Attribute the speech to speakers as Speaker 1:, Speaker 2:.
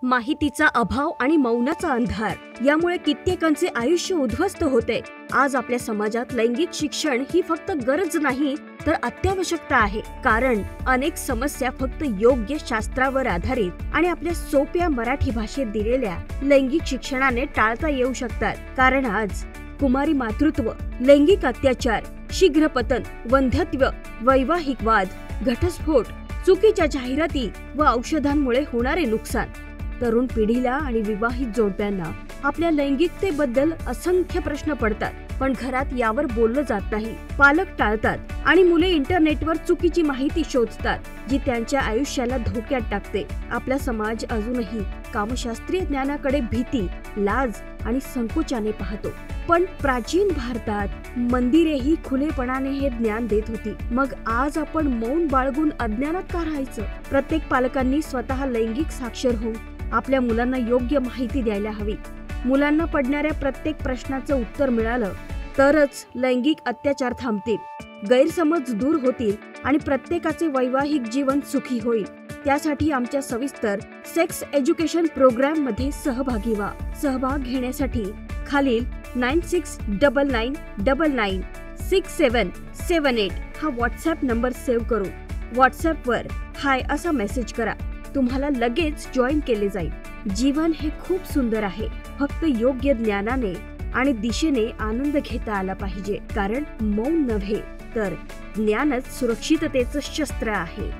Speaker 1: माहितीचा अभाव आणि मौनाचा अंधार यामुळे कित्येकांचे आयुष्य उद्ध्वस्त होते। आज आपल्या समाजात लैंगिक शिक्षण ही फक्त गरज नाही तर अत्यावश्यकता आहे, कारण अनेक समस्या फक्त योग्य शास्त्रावर आधारित आणि आपल्या सोप्या मराठी भाषेत दिलेल्या लैंगिक शिक्षणाने टाळता येऊ शकतात। कारण आज कुमारी मातृत्व, लैंगिक अत्याचार, शीघ्र पतन, वंध्यत्व, वैवाहिक वाद, घटस्फोट, चुकीच्या जाहिराती व औषधांमुळे होणारे नुकसान, तरुण पिढीला आणि विवाहित जोडप्यांना आपल्या लैंगिकतेबद्दल असंख्य प्रश्न पडतात, पण घरात यावर बोललं जात नाही। पालक टाळतात आणि मुले इंटरनेटवर चुकीची माहिती शोधतात, जी त्यांच्या आयुष्याला धोक्यात टाकते। आपला समाज अजूनही कामशास्त्रीय ज्ञानाकडे भीती, लाज आणि संकोचाने पाहतो, पण प्राचीन भारतात मंदिरेही खुलेपणाने हे ज्ञान देत होती। मग आज आपण मौन बाळगून अज्ञानात का राहायचं? प्रत्येक पालकांनी स्वतः लैंगिक साक्षर होऊन आपल्या मुलांना योग्य माहिती द्यायला हवी। मुलांना पडणाऱ्या प्रत्येक प्रश्नाचं उत्तर मिळालं तरच लैंगिक अत्याचार थांबतील, गैरसमज दूर होतील आणि प्रत्येकाचे वैवाहिक जीवन सुखी होईल। त्यासाठी आमच्या सविस्तर सेक्स एज्युकेशन प्रोग्राम मध्ये सहभागी व्हा। सहभाग घेण्यासाठी खालील 9699996778 हा व्हॉट्सअप नंबर सेव्ह करून व्हॉट्सअपवर हाय असा मेसेज करा। तुम्हाला लगेच जॉईन केले जाईल। जीवन हे खूप सुंदर आहे, फक्त योग्य ज्ञानाने आणि दिशेने आनंद घेता आला पाहिजे, कारण मौन नव्हे तर ज्ञानच सुरक्षिततेचं शस्त्र आहे।